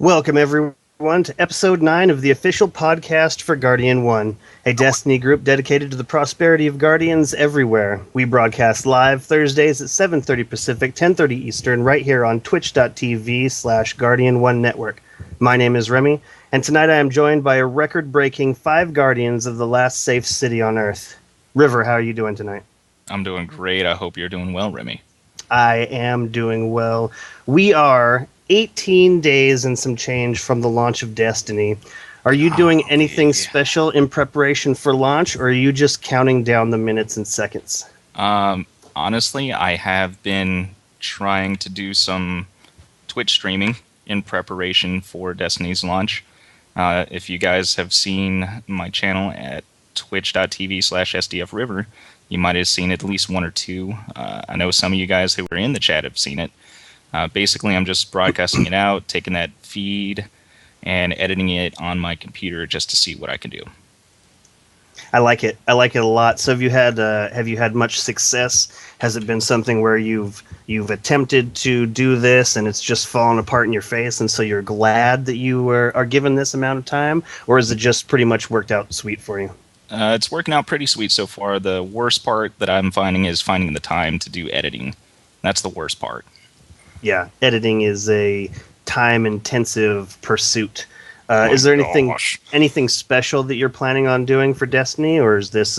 Welcome, everyone, to episode 9 of the official podcast for Guardian 1, a Destiny group dedicated to the prosperity of Guardians everywhere. We broadcast live Thursdays at 7:30 Pacific, 10:30 Eastern, right here on twitch.tv/Guardian1 Network. My name is Remy, and tonight I am joined by a record-breaking 5 Guardians of the last safe city on Earth. River, how are you doing tonight? I'm doing great. I hope you're doing well, Remy. I am doing well. We are 18 days and some change from the launch of Destiny. Are you doing anything special in preparation for launch, or are you just counting down the minutes and seconds? Honestly, I have been trying to do some Twitch streaming in preparation for Destiny's launch. If you guys have seen my channel at twitch.tv/SDFRiver, you might have seen at least one or two. I know some of you guys who were in the chat have seen it. Basically, I'm just broadcasting it out, taking that feed, and editing it on my computer just to see what I can do. I like it. I like it a lot. So have you had much success? Has it been something where you've attempted to do this and it's just fallen apart in your face, and so you're glad that you are given this amount of time, or is it just pretty much worked out sweet for you? It's working out pretty sweet so far. The worst part that I'm finding is finding the time to do editing. That's the worst part. Yeah, editing is a time-intensive pursuit. Is there anything special that you're planning on doing for Destiny, or is this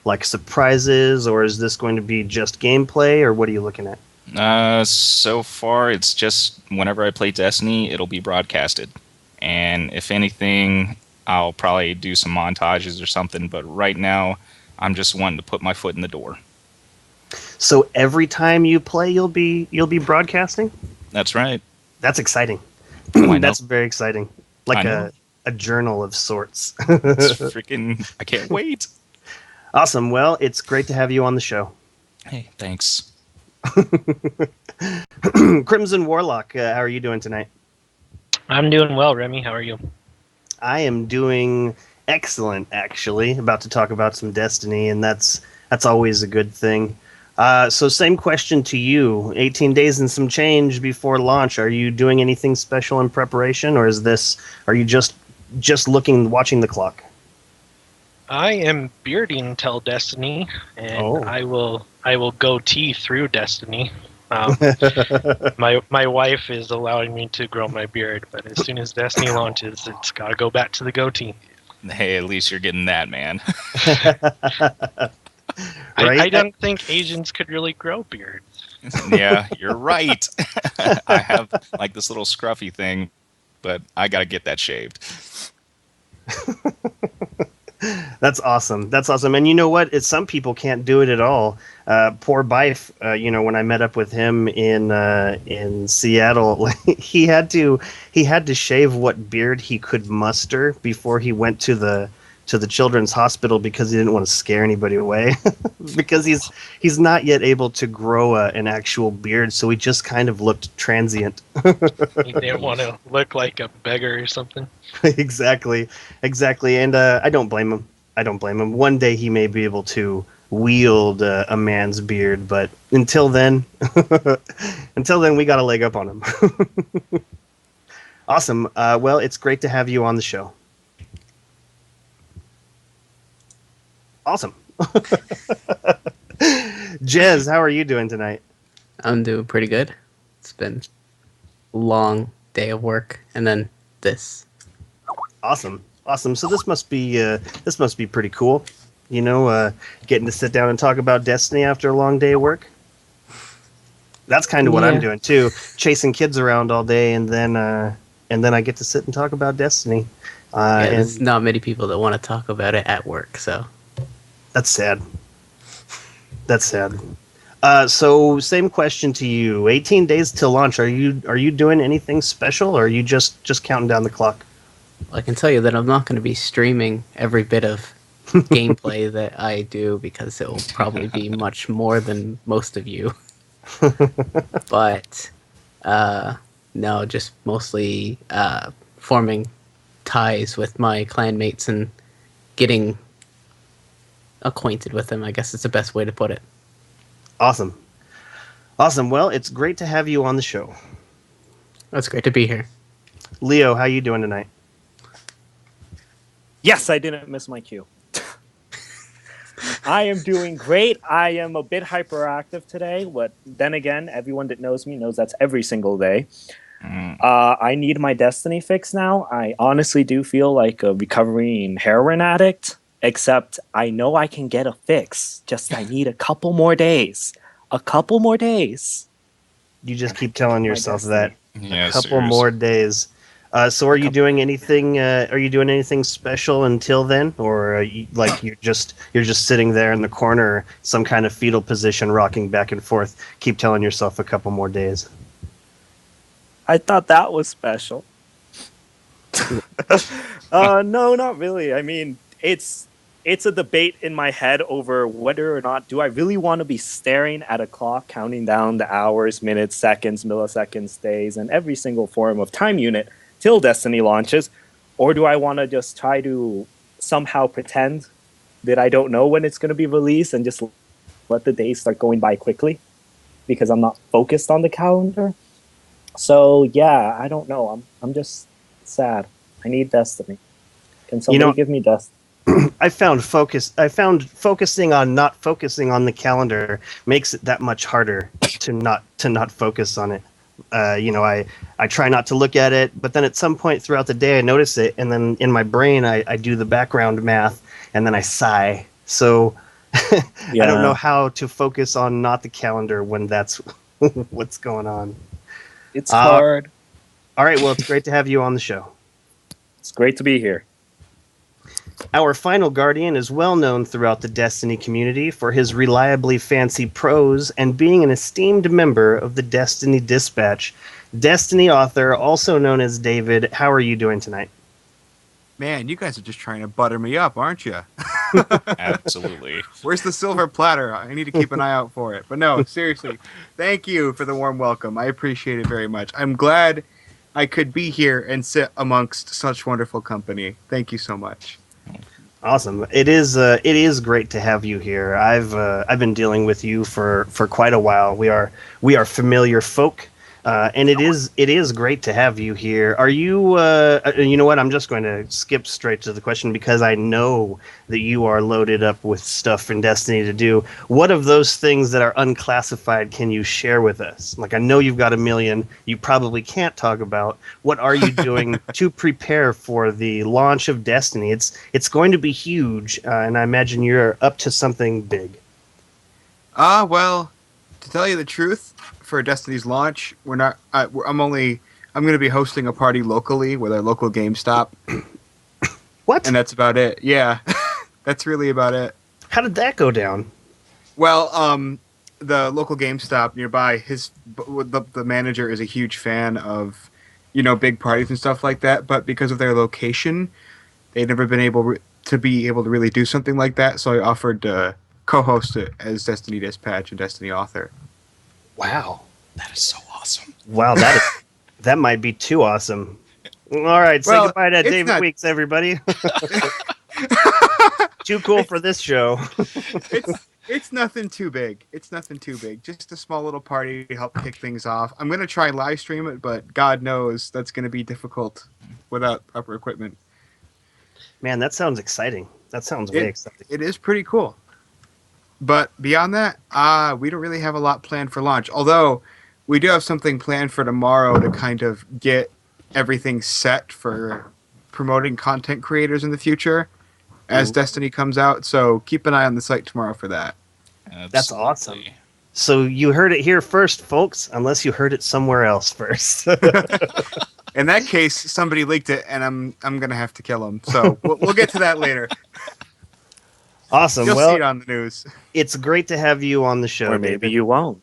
like surprises, or is this going to be just gameplay, or what are you looking at? So far, it's just whenever I play Destiny, it'll be broadcasted. And if anything, I'll probably do some montages or something, but right now, I'm just wanting to put my foot in the door. So every time you play, you'll be broadcasting? That's right. That's exciting. That's very exciting. Like a journal of sorts. It's freaking, I can't wait. Awesome. Well, it's great to have you on the show. Hey, thanks. Crimson Warlock, how are you doing tonight? I'm doing well, Remy. How are you? I am doing excellent, actually. About to talk about some Destiny, and that's always a good thing. So same question to you. 18 days and some change before launch. Are you doing anything special in preparation, or are you just watching the clock? I am bearding till Destiny, and I will goatee through Destiny. My wife is allowing me to grow my beard, but as soon as Destiny launches, it's got to go back to the goatee. Hey, at least you're getting that, man. Right? I don't think Asians could really grow beards. Yeah, you're right. I have like this little scruffy thing, but I got to get that shaved. That's awesome. That's awesome. And you know what? Some people can't do it at all. Poor Bife, when I met up with him in Seattle, he had to shave what beard he could muster before he went to the children's hospital, because he didn't want to scare anybody away. Because he's not yet able to grow an actual beard, so he just kind of looked transient. He didn't want to look like a beggar or something. Exactly. And I don't blame him. One day he may be able to wield a man's beard, but until then, we got a leg up on him. Awesome. Well, it's great to have you on the show. Awesome. Jez, how are you doing tonight? I'm doing pretty good. It's been a long day of work, and then this. Awesome. So this must be pretty cool. Getting to sit down and talk about Destiny after a long day of work. That's kind of what I'm doing too, chasing kids around all day, and then I get to sit and talk about Destiny. There's not many people that want to talk about it at work, so. That's sad. So same question to you. 18 days till launch. Are you doing anything special, or are you just counting down the clock? I can tell you that I'm not going to be streaming every bit of gameplay that I do, because it will probably be much more than most of you. But no, just mostly forming ties with my clanmates and getting acquainted with them, I guess is the best way to put it. Awesome. Well, it's great to have you on the show. It's great to be here. Leo, how you doing tonight? Yes, I didn't miss my cue. I am doing great. I am a bit hyperactive today, but then again, everyone that knows me knows that's every single day. I need my Destiny fix now. I honestly do feel like a recovering heroin addict, except I know I can get a fix. Just I need a couple more days. A couple more days. You just keep telling yourself that. Yeah, A couple serious. more days. So are you doing anything? Are you doing anything special until then, or you're just sitting there in the corner, some kind of fetal position, rocking back and forth? Keep telling yourself a couple more days. I thought that was special. No, not really. I mean, it's a debate in my head over whether or not do I really want to be staring at a clock counting down the hours, minutes, seconds, milliseconds, days, and every single form of time unit till Destiny launches, or do I want to just try to somehow pretend that I don't know when it's going to be released and just let the days start going by quickly because I'm not focused on the calendar? So yeah, I don't know. I'm just sad. I need Destiny. Can somebody give me Destiny? I found focusing on not focusing on the calendar makes it that much harder to not focus on it. I try not to look at it, but then at some point throughout the day I notice it, and then in my brain I do the background math, and then I sigh. So I don't know how to focus on not the calendar when that's what's going on. It's hard. All right, well, it's great to have you on the show. It's great to be here. Our final Guardian is well known throughout the Destiny community for his reliably fancy prose and being an esteemed member of the Destiny Dispatch. Destiny author, also known as David, how are you doing tonight? Man, you guys are just trying to butter me up, aren't you? Absolutely. Where's the silver platter? I need to keep an eye out for it. But no, seriously, thank you for the warm welcome. I appreciate it very much. I'm glad I could be here and sit amongst such wonderful company. Thank you so much. Awesome. It is great to have you here. I've been dealing with you for quite a while. We are familiar folk. And it is great to have you here. Are you? You know what? I'm just going to skip straight to the question because I know that you are loaded up with stuff in Destiny to do. What of those things that are unclassified can you share with us? Like I know you've got a million you probably can't talk about. What are you doing to prepare for the launch of Destiny? It's going to be huge, and I imagine you're up to something big. Well, to tell you the truth, for Destiny's launch, we're not. I'm going to be hosting a party locally with our local GameStop. What? And that's about it. Yeah, that's really about it. How did that go down? Well, the local GameStop nearby, the manager is a huge fan of, big parties and stuff like that. But because of their location, they've never been able to really do something like that. So I offered to co-host it as Destiny Dispatch and Destiny Author. Wow. That is so awesome. Wow, that might be too awesome. All right, say goodbye to David Weeks, everybody. Too cool for this show. It's nothing too big. It's nothing too big. Just a small little party to help kick things off. I'm going to try live stream it, but God knows that's going to be difficult without proper equipment. Man, that sounds exciting. That sounds very exciting. It is pretty cool. But beyond that, we don't really have a lot planned for launch. Although we do have something planned for tomorrow to kind of get everything set for promoting content creators in the future as Destiny comes out. So keep an eye on the site tomorrow for that. Absolutely. That's awesome. So you heard it here first, folks, unless you heard it somewhere else first. In that case, somebody leaked it, and I'm going to have to kill them. So we'll get to that later. Awesome. You'll well, see it on the news. It's great to have you on the show, Or maybe David. you won't.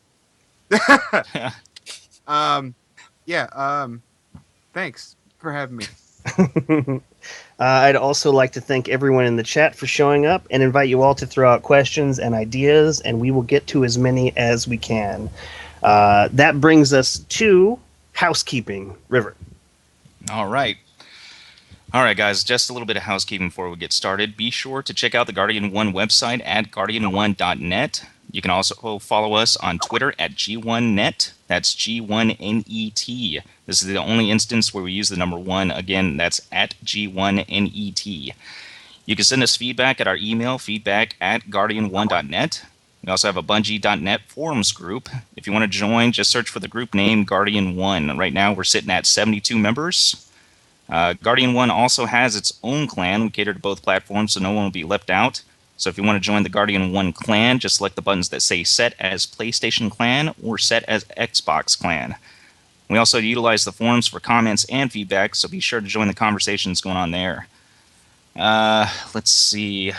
Thanks for having me. I'd also like to thank everyone in the chat for showing up and invite you all to throw out questions and ideas, and we will get to as many as we can. That brings us to housekeeping. River. All right. All right, guys, just a little bit of housekeeping before we get started. Be sure to check out the Guardian 1 website at guardian1.net. You can also follow us on Twitter at G1Net. That's G1NET. This is the only instance where we use the number 1. Again, that's at G1NET. You can send us feedback at our email, feedback@guardian1.net. We also have a Bungie.net forums group. If you want to join, just search for the group name Guardian 1. Right now, we're sitting at 72 members. Guardian 1 also has its own clan. We cater to both platforms, so no one will be left out. So if you want to join the Guardian 1 clan, just select the buttons that say Set as PlayStation Clan or Set as Xbox Clan. We also utilize the forums for comments and feedback, so be sure to join the conversations going on there. Let's see.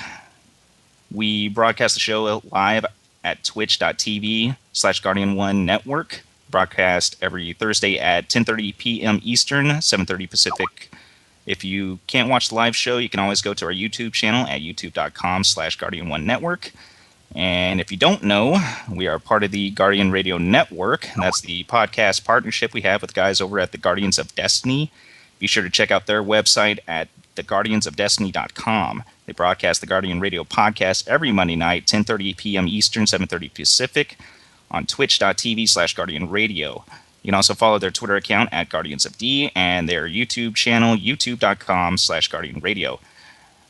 We broadcast the show live at twitch.tv/Guardian1 Network. Broadcast every Thursday at 10:30 p.m. Eastern, 7:30 Pacific. If you can't watch the live show, you can always go to our YouTube channel at youtube.com/Guardian1 Network. And if you don't know, we are part of the Guardian Radio Network. That's the podcast partnership we have with guys over at the Guardians of Destiny. Be sure to check out their website at theguardiansofdestiny.com. They broadcast the Guardian Radio podcast every Monday night, 10:30 p.m. Eastern, 7:30 Pacific, on twitch.tv/Guardian Radio. You can also follow their Twitter account at Guardians of D and their YouTube channel, youtube.com/Guardian Radio.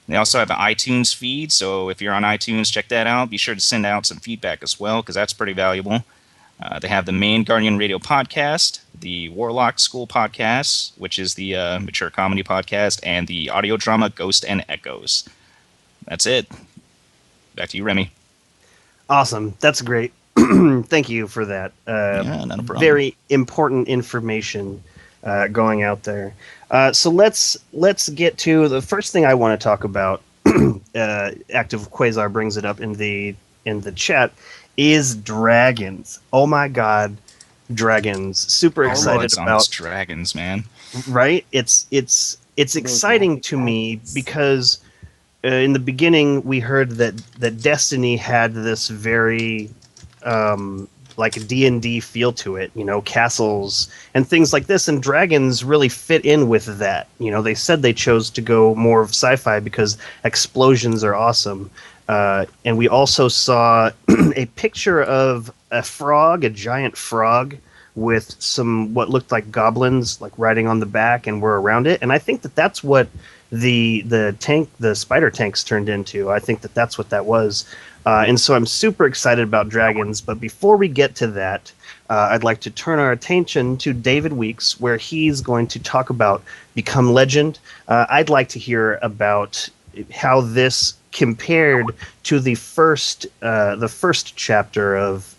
They also have an iTunes feed, so if you're on iTunes, check that out. Be sure to send out some feedback as well, because that's pretty valuable. They have the main Guardian Radio podcast, the Warlock School podcast, which is the mature comedy podcast, and the audio drama Ghost and Echoes. That's it. Back to you, Remy. Awesome. That's great. Thank you for that. Yeah, not a problem. Very important information going out there. So let's get to the first thing I want to talk about. Active Quasar brings it up in the chat. Is dragons. Oh my god, dragons. Super excited about dragons, man. Right? It's exciting to me because in the beginning we heard that Destiny had this very like a D&D feel to it, castles and things like this, and dragons really fit in with that. They said they chose to go more of sci-fi because explosions are awesome. And we also saw a picture of a giant frog with some what looked like goblins like riding on the back and were around it. And I think that's what the spider tanks turned into. I think that's what that was. And so I'm super excited about dragons. But before we get to that, I'd like to turn our attention to David Weeks, where he's going to talk about Become Legend. I'd like to hear about how this compared to the first chapter of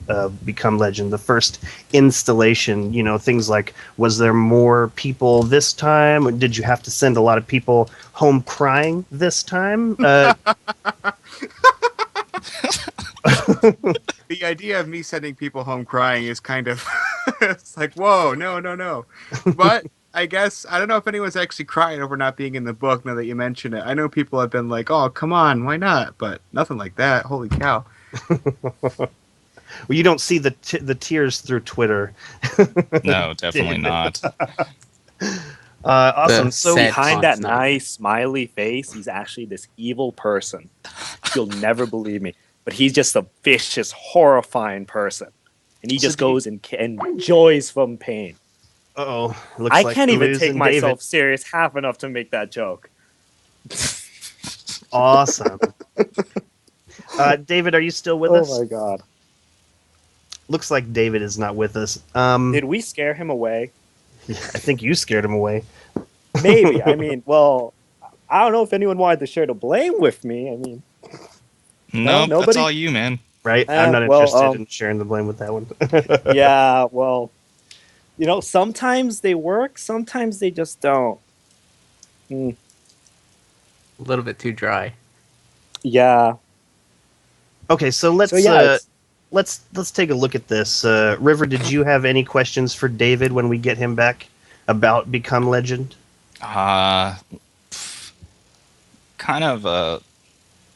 Become Legend, the first installation. Things like, was there more people this time? Did you have to send a lot of people home crying this time? The idea of me sending people home crying is kind of it's like, whoa, no. But I guess I don't know if anyone's actually crying over not being in the book now that you mention it. I know people have been like, oh, come on, why not? But nothing like that. Holy cow. Well, you don't see the tears through Twitter. No, definitely not. Awesome. So behind that nice smiley face, he's actually this evil person. You'll never believe me, but he's just a vicious, horrifying person, and he just goes and enjoys from pain. Uh-oh. I can't even take myself serious half enough to make that joke. Awesome. David, are you still with us? Oh my god. Looks like David is not with us. Did we scare him away? I think you scared him away. Maybe. I mean, well, I don't know if anyone wanted to share the blame with me. I mean, no, nobody? That's all you, man. Right? I'm not interested in sharing the blame with that one. Yeah, well, sometimes they work, sometimes they just don't. A little bit too dry. Yeah. Okay, so let's take a look at this. River, did you have any questions for David when we get him back about Become Legend? Kind of a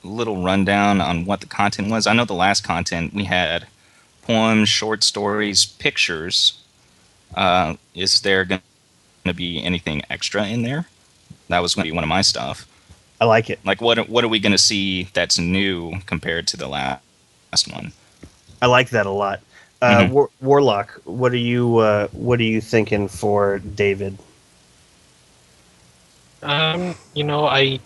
little rundown on what the content was. I know the last content we had poems, short stories, pictures. Is there going to be anything extra in there? That was going to be one of my stuff. I like it. Like, what are we going to see that's new compared to the last one? I like that a lot. Warlock, what are you thinking for David? I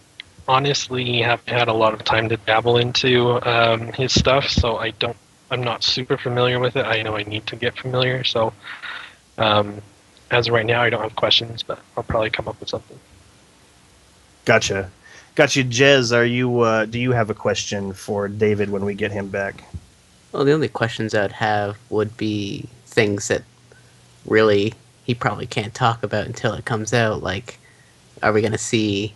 honestly haven't had a lot of time to dabble into his stuff, so I'm not super familiar with it. I know I need to get familiar, so um, as of right now, I don't have questions, but I'll probably come up with something. Gotcha. Jez, do you have a question for David when we get him back? Well, the only questions I'd have would be things that really he probably can't talk about until it comes out. Like, are we going to see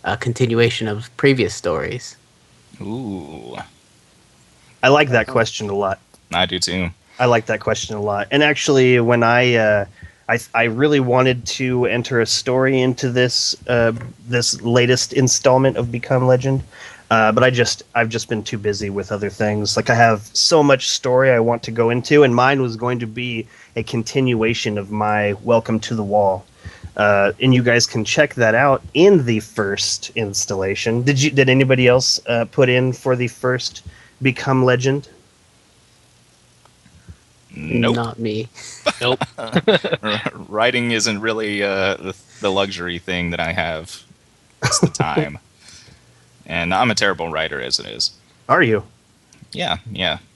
a continuation of previous stories? Ooh, I like that question a lot. I do too. I like that question a lot. And actually, when I really wanted to enter a story into this this latest installment of Become Legend, but I've just been too busy with other things. Like I have so much story I want to go into, and mine was going to be a continuation of my Welcome to the Wall. And you guys can check that out in the first installation. Did anybody else put in for the first Become Legend? Nope. Not me. Nope. Writing isn't really the luxury thing that I have. It's the time. And I'm a terrible writer as it is. Are you? Yeah.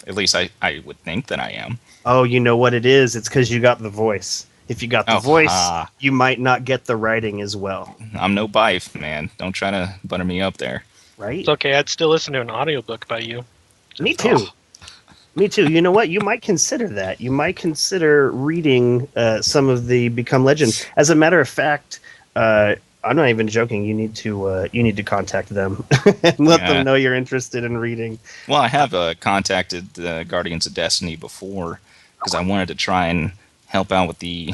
At least I would think that I am. Oh, you know what it is? It's because you got the voice. If you got the voice, you might not get the writing as well. I'm no Bife, man. Don't try to butter me up there. Right? It's okay. I'd still listen to an audiobook by you. Me too. Me too. You know what? You might consider that. You might consider reading some of the Become Legend. As a matter of fact, I'm not even joking. You need to contact them and let them know you're interested in reading. Well, I have contacted Guardians of Destiny before because I wanted to try and help out with the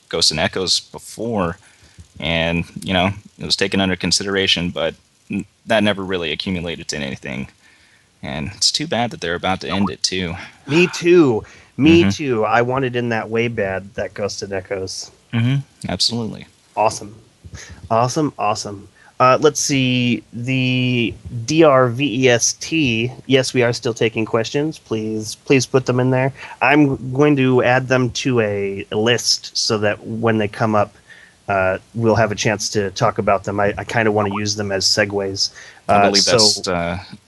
Ghosts and Echoes before, and it was taken under consideration, but that never really accumulated to anything. And it's too bad that they're about to end it too. Me too. Me too. I wanted in that way bad, that Ghosts and Echoes. Absolutely. Awesome. Let's see. The DRVEST. Yes, we are still taking questions. Please put them in there. I'm going to add them to a list so that when they come up, we'll have a chance to talk about them. I kind of want to use them as segues. I believe that's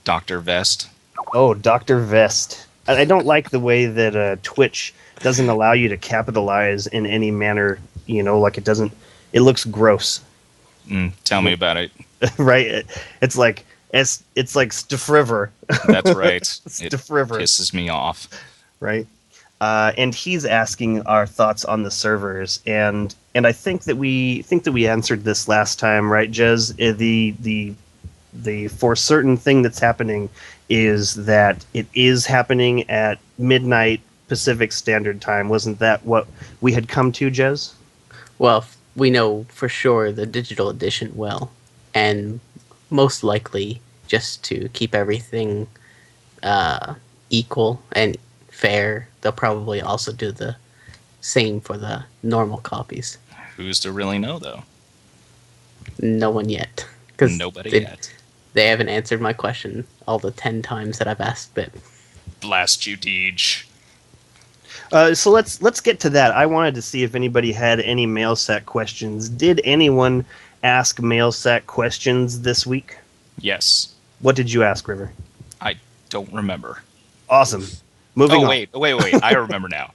Dr. Vest. Oh, Dr. Vest. I don't like the way that Twitch doesn't allow you to capitalize in any manner. Like it doesn't. It looks gross. Tell me about it. Right? It's like Stefriver. That's right. Stefriver. It pisses me off. Right? And he's asking our thoughts on the servers, and I think that we answered this last time, right, Jez? The for certain thing that's happening is that it is happening at midnight Pacific Standard Time. Wasn't that what we had come to, Jez? Well, we know for sure the digital edition will, and most likely just to keep everything equal and fair, they'll probably also do the same for the normal copies. Who's to really know, though? No one yet. Nobody yet. They haven't answered my question all the 10 times that I've asked it. Blast you, Deej. So let's get to that. I wanted to see if anybody had any MailSat questions. Did anyone ask MailSat questions this week? Yes. What did you ask, River? I don't remember. Awesome. Moving on. Wait. I remember now.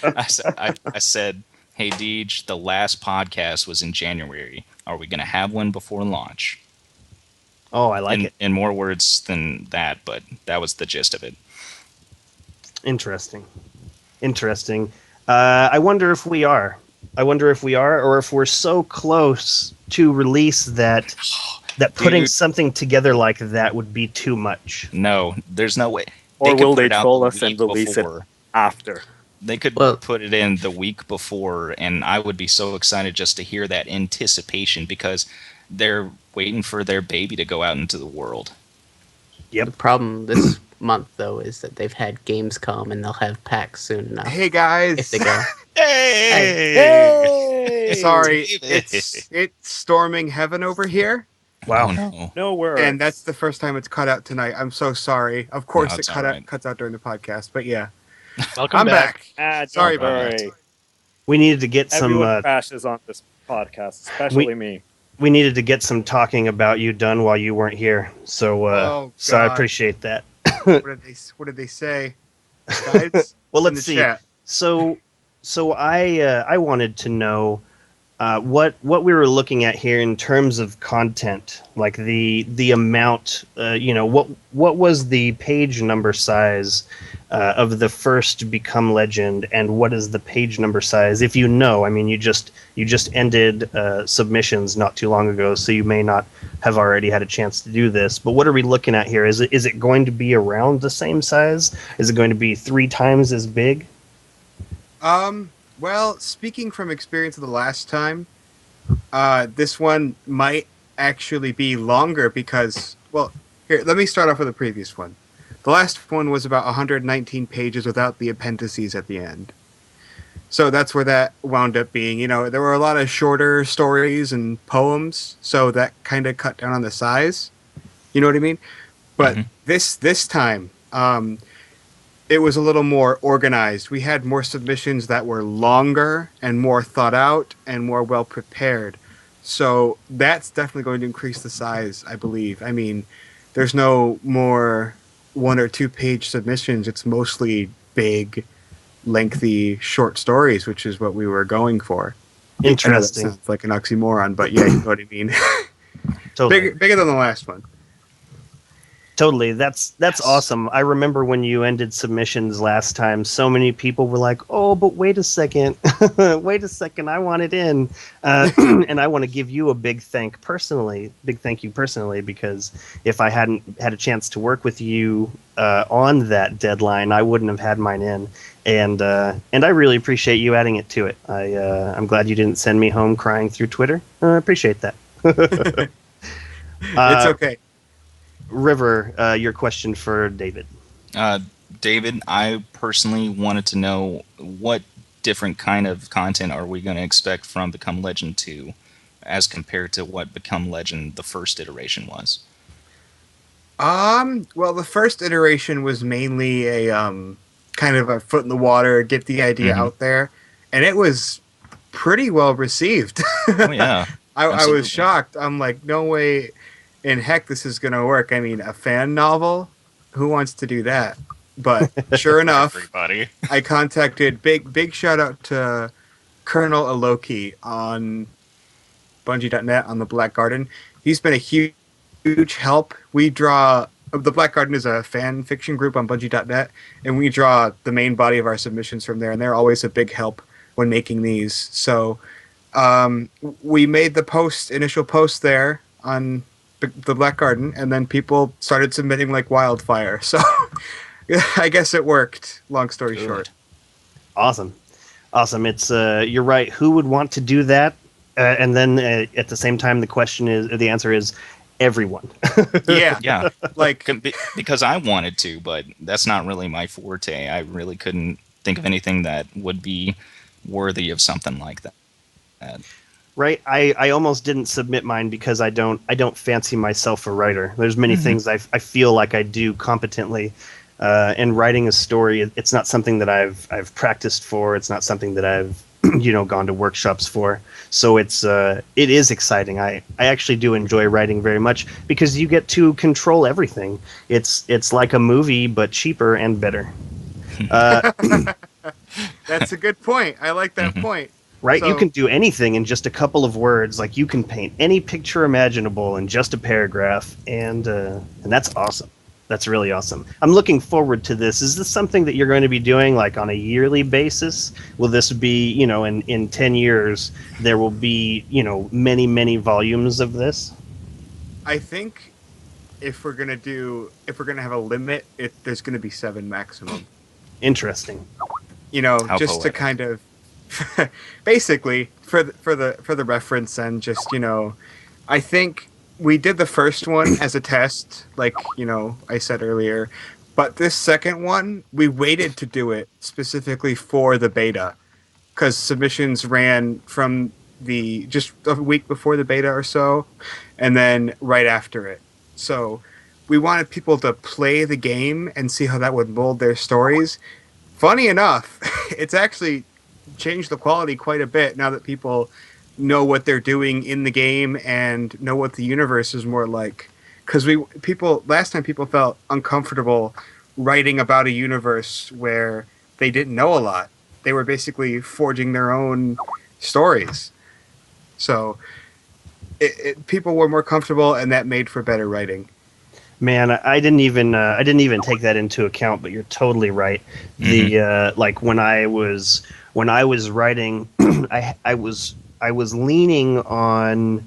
I said, hey, Deej, the last podcast was in January. Are we going to have one before launch? Oh, I like it. In more words than that, but that was the gist of it. Interesting. I wonder if we are. Or if we're so close to release that putting something together like that would be too much. No, there's no way. Or will they troll us and release it after? They could put it in the week before, and I would be so excited just to hear that anticipation because they're waiting for their baby to go out into the world. Yep. The problem this month, though, is that they've had Gamescom and they'll have PAX soon enough. Hey, guys. If they go. Hey! Sorry, it's storming heaven over here. Wow. Oh no. No worries. And that's the first time it's cut out tonight. I'm so sorry. Of No, course, it's it all right. cuts out during the podcast. But yeah, Welcome I'm back. back. Don't Sorry about that. worry. We needed to get some. Everyone crashes on this podcast, especially me. We needed to get some talking about you done while you weren't here. So, Oh, so I God. appreciate that. What did they say, guys? Well, In let's the see. chat. So I wanted to know what we were looking at here in terms of content, like the amount. What was the page number size of the first Become Legend, and what is the page number size? If you know, I mean, you just ended submissions not too long ago, so you may not have already had a chance to do this. But what are we looking at here? Is it going to be around the same size? Is it going to be 3 times as big? Well, speaking from experience of the last time, this one might actually be longer because, well, here, let me start off with the previous one. The last one was about 119 pages without the appendices at the end. So that's where that wound up being. You know, there were a lot of shorter stories and poems, so that kind of cut down on the size. You know what I mean? But this time, it was a little more organized. We had more submissions that were longer and more thought out and more well prepared. So that's definitely going to increase the size, I believe. I mean, there's no more 1 or 2 page submissions. It's mostly big, lengthy, short stories, which is what we were going for. Interesting. I know that sounds like an oxymoron, but yeah, you know what I mean. Totally. Bigger than the last one. Totally. That's awesome. I remember when you ended submissions last time, so many people were like, "Oh, but wait a second. Wait a second. I want it in." And I want to give you a big thank you personally, because if I hadn't had a chance to work with you on that deadline, I wouldn't have had mine in. And I really appreciate you adding it to it. I'm glad you didn't send me home crying through Twitter. I appreciate that. It's okay. River, your question for David. David, I personally wanted to know what different kind of content are we going to expect from Become Legend 2 as compared to what Become Legend the first iteration was? Well, the first iteration was mainly a kind of a foot in the water, get the idea out there, and it was pretty well received. Oh yeah. I was shocked. I'm like, no way in heck this is going to work. I mean, a fan novel? Who wants to do that? But sure enough, Everybody. I contacted big shout out to Colonel Aloki on Bungie.net on the Black Garden. He's been a huge help. We draw the Black Garden is a fan fiction group on Bungie.net, and we draw the main body of our submissions from there, and they're always a big help when making these. So we made the initial post there on the Black Garden, and then people started submitting like wildfire. So I guess it worked. Long story short. Awesome. It's you're right. Who would want to do that? And then at the same time, the answer is everyone. Yeah. Like Because I wanted to, but that's not really my forte. I really couldn't think of anything that would be worthy of something like that. Right. I almost didn't submit mine because I don't fancy myself a writer. There's many things I feel like I do competently. And writing a story, it's not something that I've practiced for. It's not something that I've gone to workshops for. So it is exciting. I actually do enjoy writing very much because you get to control everything. It's like a movie but cheaper and better. that's a good point. I like that point. Right? So, you can do anything in just a couple of words. Like you can paint any picture imaginable in just a paragraph, and that's awesome. That's really awesome. I'm looking forward to this. Is this something that you're going to be doing like on a yearly basis? Will this be, in 10 years, there will be, many, many volumes of this? I think if we're gonna have a limit, there's gonna be 7 maximum. Interesting. How just poetic. to kind of basically for the reference, and just I think we did the first one as a test, like I said earlier, but this second one we waited to do it specifically for the beta because submissions ran from just a week before the beta or so, and then right after it. So we wanted people to play the game and see how that would mold their stories. Funny enough, it's actually changed the quality quite a bit now that people know what they're doing in the game and know what the universe is more like. Because last time people felt uncomfortable writing about a universe where they didn't know a lot. They were basically forging their own stories. So people were more comfortable, and that made for better writing. Man, I didn't even take that into account, but you're totally right. The like when I was writing, I was leaning on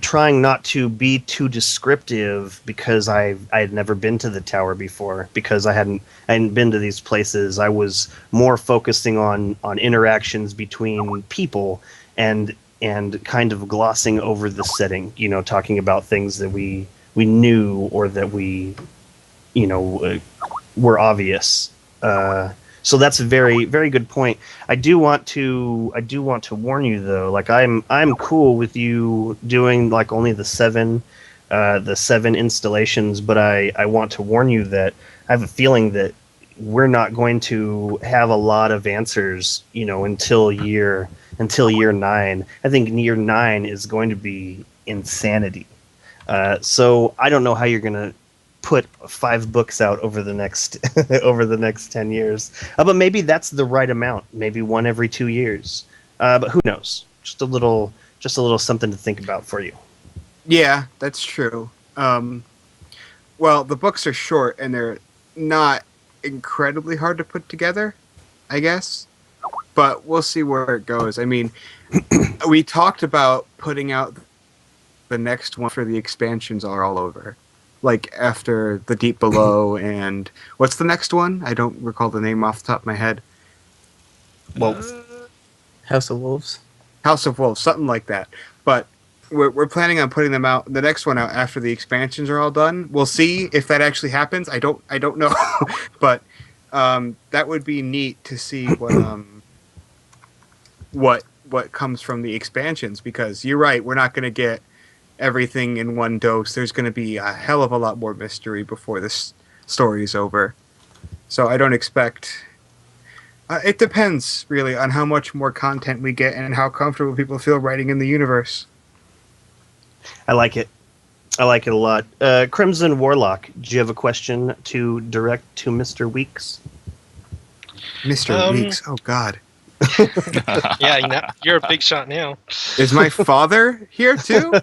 trying not to be too descriptive because I had never been to the tower before, because I hadn't been to these places. I was more focusing on interactions between people and kind of glossing over the setting, talking about things that we knew or that we were obvious. So that's a very, very good point. I do want to warn you though. Like I'm cool with you doing like only the seven installations, but I want to warn you that I have a feeling that we're not going to have a lot of answers, until year 9. I think year 9 is going to be insanity. So I don't know how you're gonna put 5 books out over the next 10 years. But maybe that's the right amount. Maybe one every 2 years. But who knows? Just a little something to think about for you. Yeah, that's true. Well, the books are short and they're not incredibly hard to put together, I guess. But we'll see where it goes. I mean, we talked about putting out the next one for the expansions are all over. Like after the Deep Below and what's the next one? I don't recall the name off the top of my head. Well, House of Wolves. House of Wolves, something like that. But we're planning on putting them out, the next one out after the expansions are all done. We'll see if that actually happens. I don't know, but that would be neat to see what comes from the expansions, because you're right, we're not going to get everything in one dose. There's going to be a hell of a lot more mystery before this story is over. So I don't expect... it depends, really, on how much more content we get and how comfortable people feel writing in the universe. I like it. I like it a lot. Crimson Warlock, do you have a question to direct to Mr. Weeks? Mr. Weeks, oh God. Yeah, you're a big shot now. Is my father here too?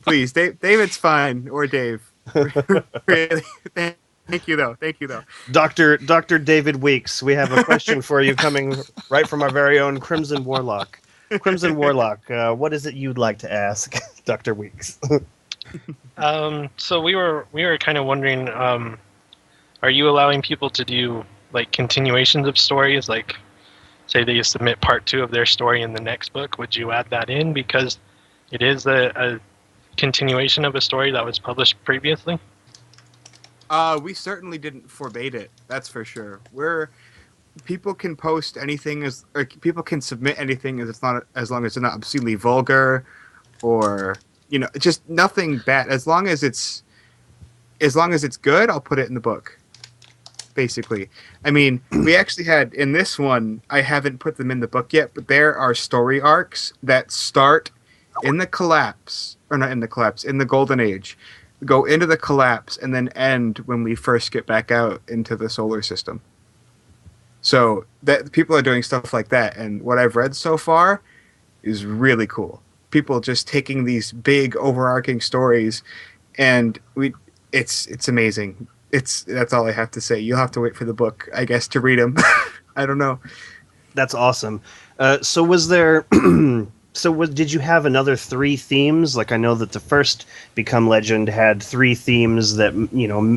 Please, David's fine, or Dave. Really? Thank you though. Dr. David Weeks, we have a question for you coming right from our very own Crimson Warlock. Crimson Warlock, what is it you'd like to ask Dr. Weeks? So we were kind of wondering, are you allowing people to do like continuations of stories? Like, say they submit part 2 of their story in the next book, would you add that in because it is a continuation of a story that was published previously? We certainly didn't forbade it. That's for sure. People can post anything or people can submit anything as long as it's not obscenely vulgar, or just nothing bad. As long as it's good, I'll put it in the book. Basically, I mean, we actually had in this one. I haven't put them in the book yet, but there are story arcs that start in the collapse, or not in the collapse, in the Golden Age, go into the collapse, and then end when we first get back out into the solar system. So that people are doing stuff like that, and what I've read so far is really cool. People just taking these big overarching stories, and it's amazing. That's all I have to say. You'll have to wait for the book, I guess, to read them. I don't know. That's awesome. So was there? Did you have another 3 themes? Like I know that the first Become Legend had 3 themes that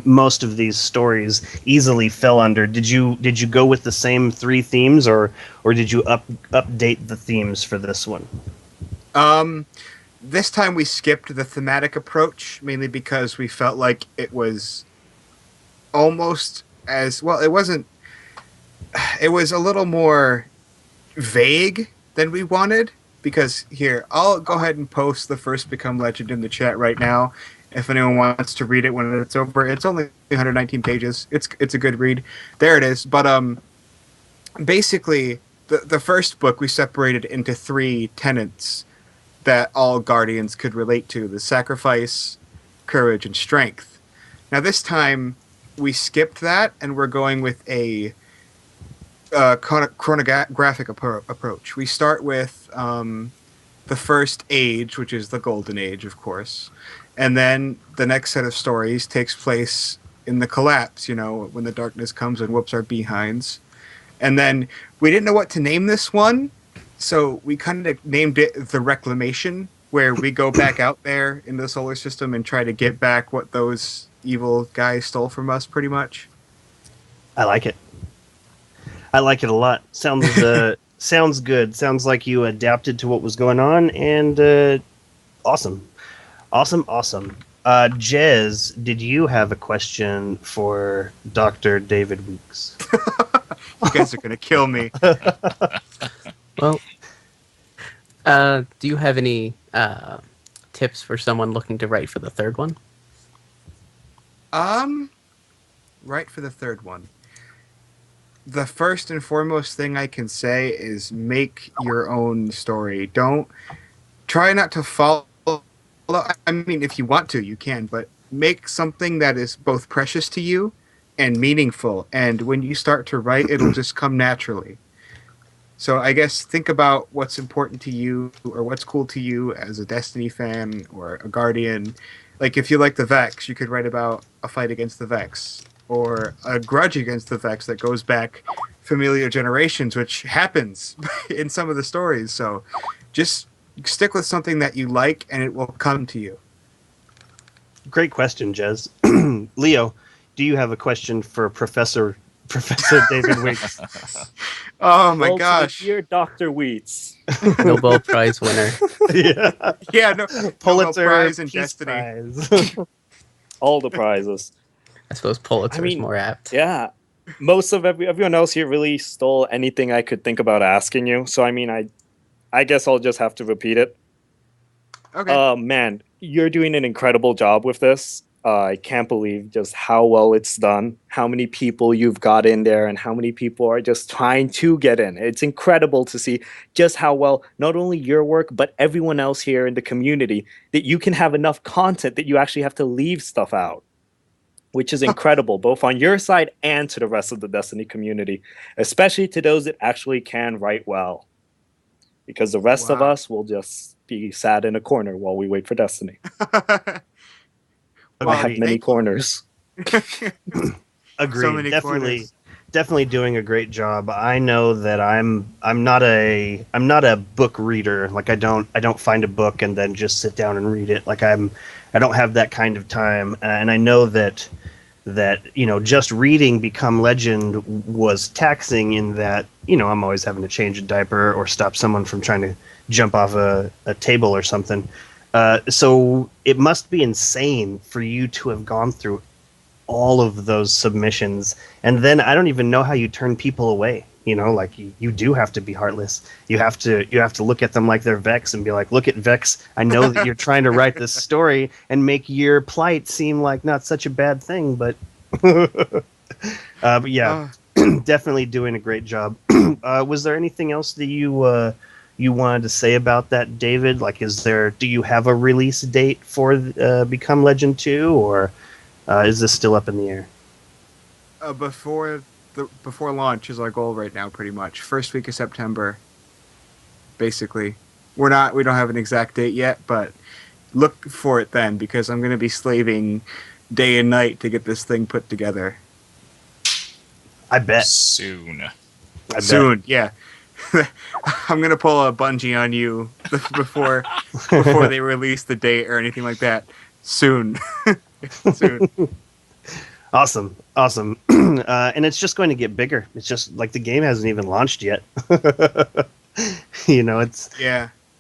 most of these stories easily fell under. Did you go with the same 3 themes, or did you update the themes for this one? This time we skipped the thematic approach, mainly because we felt like it was almost as well. It wasn't. It was a little more vague than we wanted. Because here, I'll go ahead and post the first Become Legend in the chat right now. If anyone wants to read it when it's over, it's only 119 pages. It's a good read. There it is. But basically, the first book we separated into 3 tenets that all guardians could relate to: the sacrifice, courage, and strength. Now this time we skipped that, and we're going with a chronographic approach. We start with the first age, which is the Golden Age, of course, and then the next set of stories takes place in the collapse, when the darkness comes and whoops our behinds. And then we didn't know what to name this one, so we kind of named it The Reclamation, where we go back out there in the solar system and try to get back what those evil guys stole from us, pretty much. I like it. I like it a lot. Sounds good. Sounds like you adapted to what was going on, and awesome. Jez, did you have a question for Dr. David Weeks? You guys are going to kill me. Well, do you have any tips for someone looking to write for the third one? Write for the third one. The first and foremost thing I can say is make your own story. Try not to follow. I mean, if you want to, you can, but make something that is both precious to you and meaningful. And when you start to write, it'll just come naturally. So I guess think about what's important to you or what's cool to you as a Destiny fan or a Guardian. Like if you like the Vex, you could write about a fight against the Vex, or a grudge against the Vex that goes back familiar generations, which happens in some of the stories. So just stick with something that you like and it will come to you. Great question, Jez. Leo, do you have a question for Professor David Weeks? Oh my Well, gosh. Dear Dr. Wheats. Nobel Prize winner. Yeah. Yeah, no, Pulitzer Nobel Prize in Peace Destiny. Prize. All the prizes. I suppose Pulitzer is more apt. Yeah. Most of everyone else here really stole anything I could think about asking you. So, I guess I'll just have to repeat it. Okay. Man, you're doing an incredible job with this. I can't believe just how well it's done, how many people you've got in there, and how many people are just trying to get in. It's incredible to see just how well not only your work, but everyone else here in the community, that you can have enough content that you actually have to leave stuff out, which is incredible, both on your side and to the rest of the Destiny community, especially to those that actually can write well. Because the rest of us will just be sad in a corner while we wait for Destiny. I have many corners. Agreed. So many corners. Definitely doing a great job. I know that I'm not a book reader. Like I don't find a book and then just sit down and read it. Like I don't have that kind of time. And I know that just reading Become Legend was taxing in that, I'm always having to change a diaper or stop someone from trying to jump off a table or something. So it must be insane for you to have gone through all of those submissions. And then I don't even know how you turn people away. Like you do have to be heartless. You have to look at them like they're Vex and be like, look at Vex. I know that you're trying to write this story and make your plight seem like not such a bad thing, but yeah, definitely doing a great job. Was there anything else that you wanted to say about that, David? Like, do you have a release date for Become Legend 2, or is this still up in the air? Before launch is our goal right now, pretty much. First week of September, basically. We don't have an exact date yet, but look for it then, because I'm going to be slaving day and night to get this thing put together. I bet. Soon. Yeah. I'm going to pull a Bungie on you before they release the date or anything like that. Soon. Soon. Awesome. And it's just going to get bigger. It's just like the game hasn't even launched yet.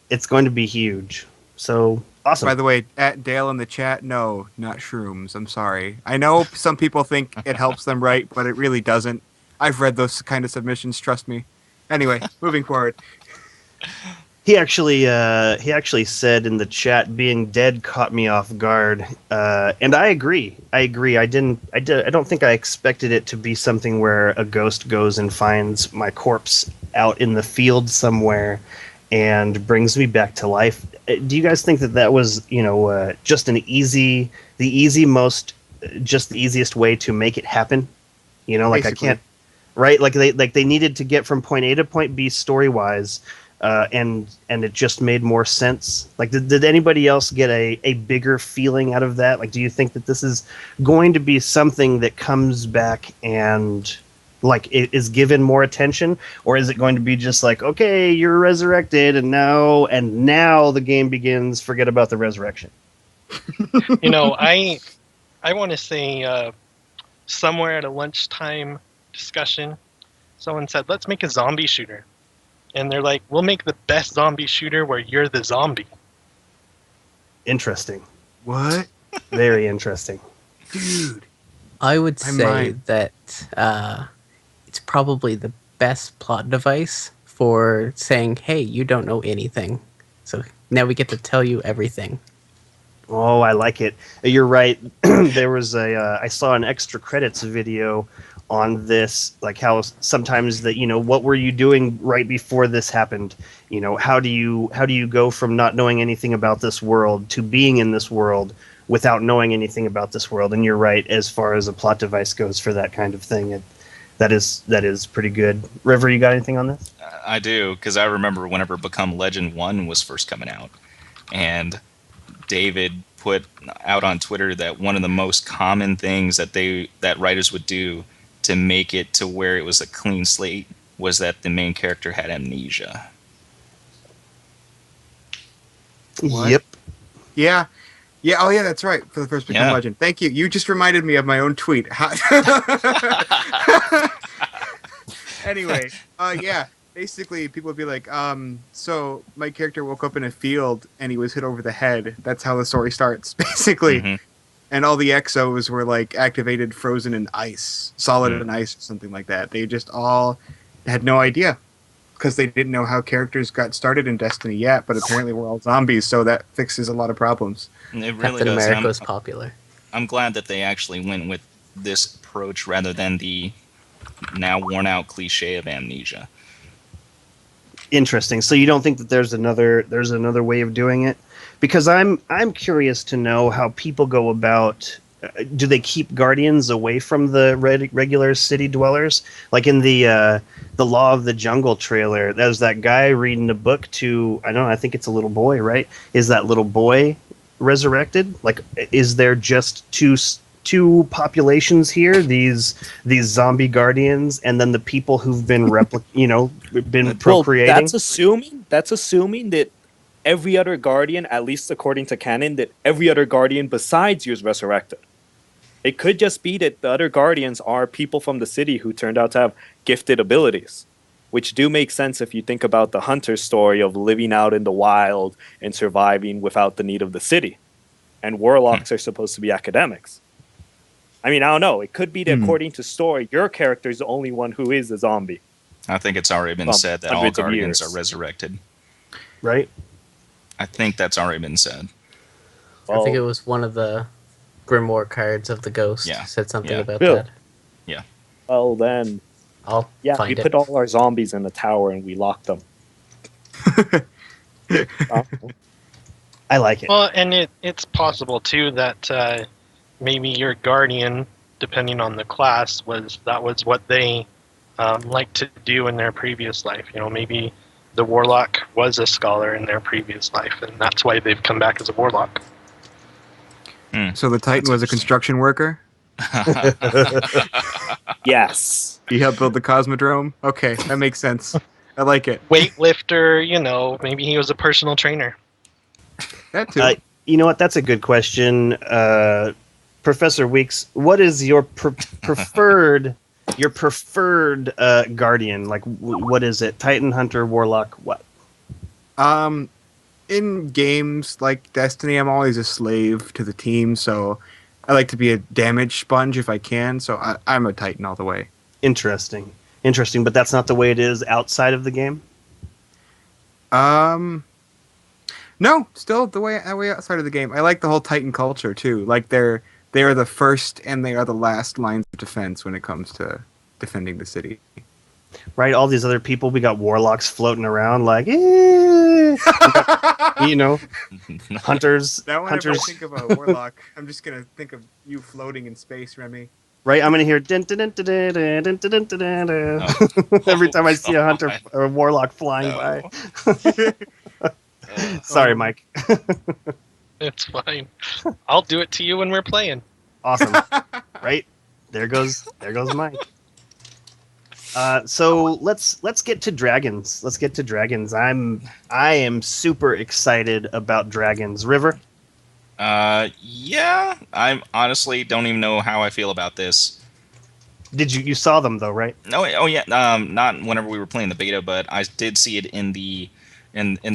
It's going to be huge. So awesome. By the way, at Dale in the chat, no, not shrooms. I'm sorry. I know some people think it helps them write, but it really doesn't. I've read those kind of submissions, trust me. Anyway, moving forward. He actually said in the chat, "Being dead caught me off guard," and I agree. I don't think I expected it to be something where a ghost goes and finds my corpse out in the field somewhere and brings me back to life. Do you guys think that that was, just just the easiest way to make it happen? Like Basically. I can't, right? Like they needed to get from point A to point B story wise. And it just made more sense. Like, did anybody else get a bigger feeling out of that? Like, do you think that this is going to be something that comes back and like it is given more attention, or is it going to be just like, okay, you're resurrected, and now the game begins. Forget about the resurrection. I want to say somewhere at a lunchtime discussion, someone said, "Let's make a zombie shooter." And they're like, "We'll make the best zombie shooter where you're the zombie." Interesting. What? Very interesting. Dude. I would I say might. that it's probably the best plot device for saying, "Hey, you don't know anything, so now we get to tell you everything." Oh, I like it. You're right. There was I saw an extra credits video on this, like how sometimes that, what were you doing right before this happened? How do you go from not knowing anything about this world to being in this world without knowing anything about this world? And you're right, as far as a plot device goes for that kind of thing, that is pretty good. River, you got anything on this? I do, because I remember whenever Become Legend 1 was first coming out, and David put out on Twitter that one of the most common things that writers would do to make it to where it was a clean slate was that the main character had amnesia. What? Yep. Yeah. Yeah, oh yeah, that's right. For the first Become Yeah. Legend. Thank you. You just reminded me of my own tweet. Anyway, yeah. Basically, people would be like, so my character woke up in a field and he was hit over the head. That's how the story starts, basically. Mhm. And all the exos were like activated, frozen in ice, solid in ice, or something like that. They just all had no idea because they didn't know how characters got started in Destiny yet. But apparently, we're all zombies, so that fixes a lot of problems. And it really Captain does. America was popular. I'm glad that they actually went with this approach rather than the now worn out cliche of amnesia. Interesting. So you don't think that there's another way of doing it? Because I'm curious to know how people go about. Do they keep guardians away from the regular city dwellers? Like in the Law of the Jungle trailer, there's that guy reading a book to, I don't know, I think it's a little boy, right? Is that little boy resurrected? Like, is there just two populations here? These zombie guardians, and then the people who've been been procreating. Well, that's assuming that every other guardian, at least according to canon, that every other guardian besides you is resurrected. It could just be that the other guardians are people from the city who turned out to have gifted abilities, which do make sense if you think about the hunter's story of living out in the wild and surviving without the need of the city. And warlocks are supposed to be academics. I mean, I don't know. It could be that according to story, your character is the only one who is a zombie. I think it's already been said that all hundreds of guardians years. are resurrected. Right? I think that's already been said. I think it was one of the Grimoire cards of the Ghost said something about Really? that. Yeah. Well, then, I'll find we it. put all our zombies in a tower and we lock them. I like it. Well, and it's possible too that maybe your guardian, depending on the class, was what they liked to do in their previous life. Maybe the warlock was a scholar in their previous life, and that's why they've come back as a warlock. So the Titan was a construction worker? Yes. He helped build the Cosmodrome? Okay, that makes sense. I like it. Weightlifter, maybe he was a personal trainer. That too. You know what? That's a good question. Professor Weeks, what is your preferred guardian? Like, what is it? Titan, Hunter, Warlock, what? In games like Destiny, I'm always a slave to the team, so I like to be a damage sponge if I can, so I'm a Titan all the way. Interesting. Interesting, but that's not the way it is outside of the game. No, still the way outside of the game. I like the whole Titan culture too. Like they are the first and they are the last lines of defense when it comes to defending the city. Right, all these other people, we got warlocks floating around like, you know, hunters. Now whenever I Hunters. think of a warlock, I'm just gonna think of you floating in space, Remy. Right, I'm gonna hear dun, dun, dun, dun, dun, dun, dun, dun, dun, dun, dun. Oh. Every time I see a hunter God. or a warlock flying by. No. Sorry, Mike. It's fine. I'll do it to you when we're playing. Awesome. Right, there goes Mike. So let's get to dragons. Let's get to dragons. I am super excited about dragons. River. Yeah, I honestly don't even know how I feel about this. You saw them though, right? No, oh yeah, not whenever we were playing the beta, but I did see it in the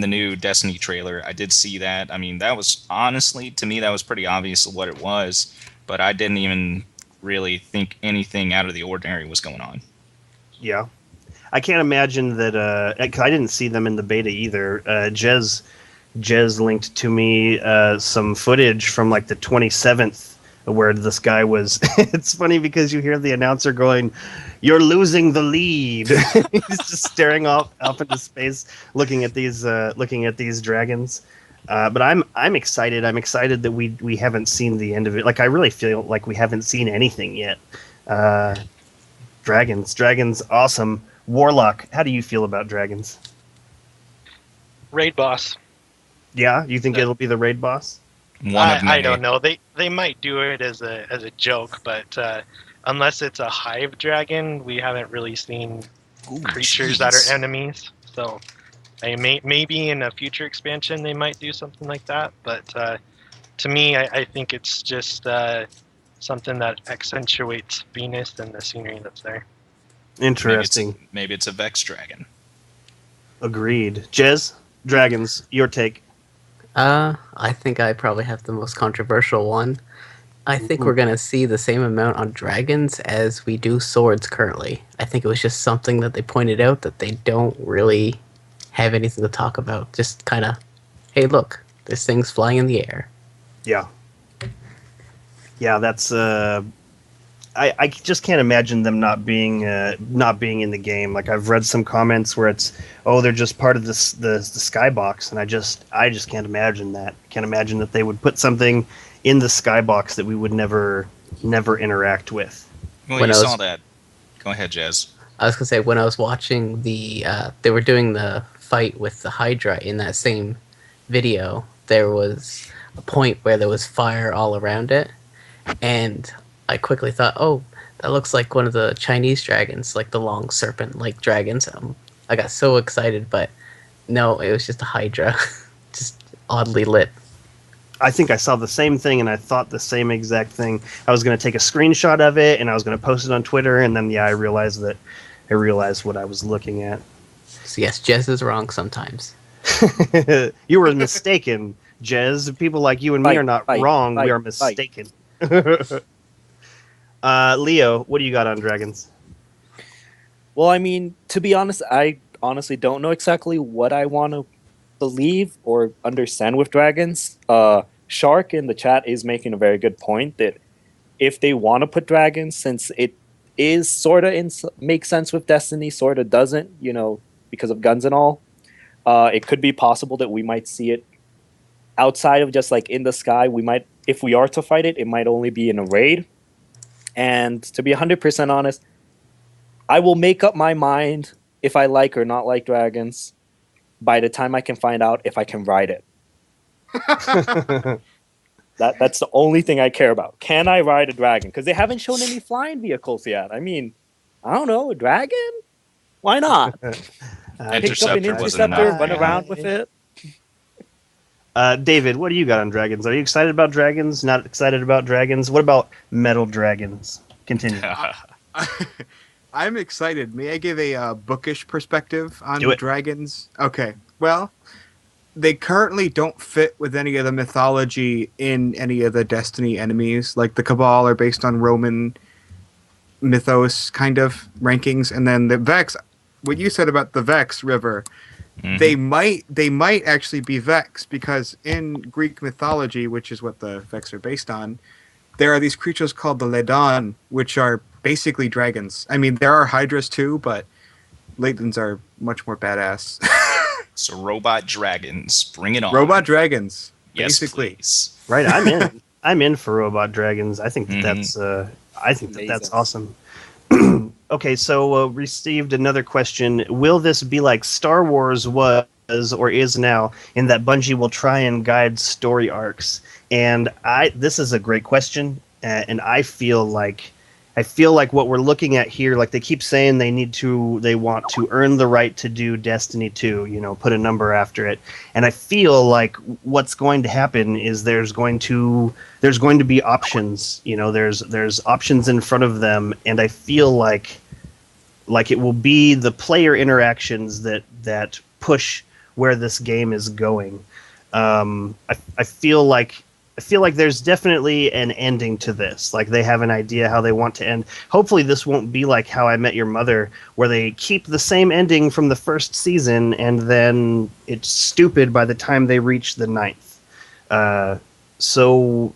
new Destiny trailer. I did see that. I mean, that was honestly, to me, that was pretty obvious what it was, but I didn't even really think anything out of the ordinary was going on. Yeah, I can't imagine that. 'Cause I didn't see them in the beta either. Jez linked to me some footage from like the 27th where this guy was. It's funny because you hear the announcer going, "You're losing the lead." He's just staring up into space, looking at these dragons. But I'm excited. I'm excited that we haven't seen the end of it. Like I really feel like we haven't seen anything yet. Dragons, awesome. Warlock, how do you feel about dragons? Raid boss. Yeah, you think it'll be the raid boss? One of many. I don't know. They might do it as a joke, but unless it's a hive dragon, we haven't really seen creatures that are enemies. So maybe in a future expansion they might do something like that. But to me, I think it's just something that accentuates Venus and the scenery that's there. Interesting. Maybe it's a Vex dragon. Agreed. Jez, dragons, your take. I think I probably have the most controversial one. I think we're gonna see the same amount on dragons as we do swords currently. I think it was just something that they pointed out that they don't really have anything to talk about. Just kind of, hey, look, this thing's flying in the air. Yeah. Yeah, that's I just can't imagine them not being in the game. Like I've read some comments where it's, oh, they're just part of the skybox, and I just can't imagine that. Can't imagine that they would put something in the skybox that we would never interact with. Well, you saw that. Go ahead, Jez. I was gonna say when I was watching the they were doing the fight with the Hydra in that same video, there was a point where there was fire all around it, and I quickly thought, oh, that looks like one of the Chinese dragons, like the long serpent-like dragons. I got so excited, but no, it was just a Hydra, just oddly lit. I think I saw the same thing, and I thought the same exact thing. I was going to take a screenshot of it, and I was going to post it on Twitter, and then I realized what I was looking at. So yes, Jez is wrong sometimes. You were mistaken, Jez. People like you and me are not wrong. We are mistaken. Leo, what do you got on dragons? Well, I mean, to be honest, I honestly don't know exactly what I want to believe or understand with dragons. Shark in the chat is making a very good point that if they want to put dragons, since it is sort of makes sense with Destiny, sort of doesn't, because of guns and all, it could be possible that we might see it outside of just like in the sky. We might, if we are to fight it, it might only be in a raid. And to be 100% honest, I will make up my mind if I like or not like dragons by the time I can find out if I can ride it. That's the only thing I care about. Can I ride a dragon? Because they haven't shown any flying vehicles yet. I mean, I don't know, a dragon? Why not? Pick up an interceptor, run around with it. David, what do you got on dragons? Are you excited about dragons? Not excited about dragons? What about metal dragons? Continue. I'm excited. May I give a bookish perspective on Do it. dragons? Okay. Well, they currently don't fit with any of the mythology in any of the Destiny enemies. Like the Cabal are based on Roman mythos kind of rankings, and then the Vex. What you said about the Vex River, Mhm. they might actually be Vex because in Greek mythology, which is what the Vex are based on, there are these creatures called the Ledon, which are basically dragons. I mean, there are Hydras too, but Ledons are much more badass. So robot dragons, bring it on. Robot dragons, Yes, basically. please. Right, I'm in. I'm in for robot dragons. I think that Mhm. that's I think that that's Amazing. awesome. Okay, so received another question. Will this be like Star Wars was or is now, in that Bungie will try and guide story arcs? And this is a great question, and I feel like what we're looking at here, like they keep saying they want to earn the right to do Destiny 2, put a number after it. And I feel like what's going to happen is there's going to be options, there's options in front of them, and I feel like it will be the player interactions that push where this game is going. I feel like there's definitely an ending to this. Like they have an idea how they want to end. Hopefully this won't be like How I Met Your Mother, where they keep the same ending from the first season and then it's stupid by the time they reach the ninth. So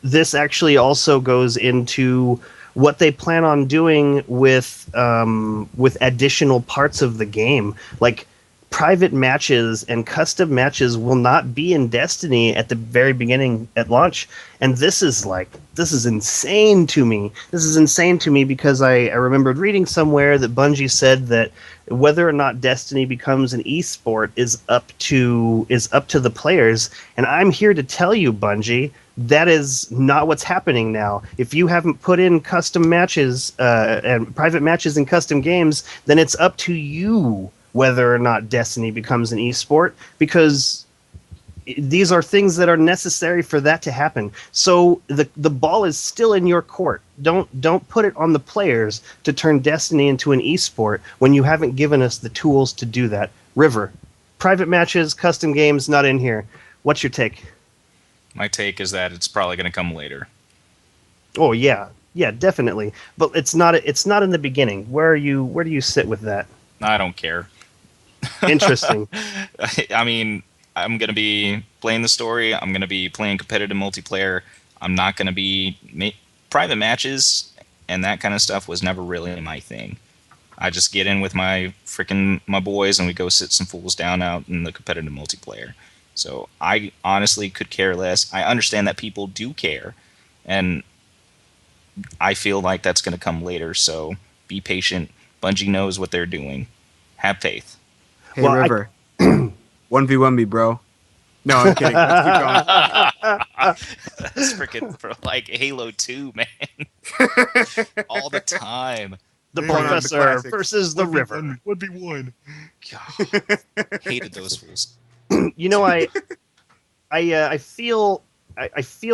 this actually also goes into what they plan on doing with additional parts of the game, like private matches and custom matches will not be in Destiny at the very beginning at launch. And this is insane to me. This is insane to me because I remembered reading somewhere that Bungie said that whether or not Destiny becomes an esport is up to the players. And I'm here to tell you, Bungie, that is not what's happening now. If you haven't put in custom matches and private matches in custom games, then it's up to you whether or not Destiny becomes an esport, because these are things that are necessary for that to happen. So the ball is still in your court. Don't put it on the players to turn Destiny into an esport when you haven't given us the tools to do that. River, private matches, custom games, not in here. What's your take? My take is that it's probably going to come later. Oh yeah, definitely. But it's not in the beginning. Where do you sit with that? I don't care. Interesting. I mean, I'm going to be playing the story. I'm going to be playing competitive multiplayer. I'm not going to be... Private matches and that kind of stuff was never really my thing. I just get in with my boys and we go sit some fools down out in the competitive multiplayer. So I honestly could care less. I understand that people do care, and I feel like that's going to come later. So be patient. Bungie knows what they're doing. Have faith. Hey, River. 1v1 me, bro. No, I'm kidding. Let's keep going. That's freaking for like Halo 2, man. All the time. The One of the Professor classics. versus the River. 1v1. God, hated those fools. I feel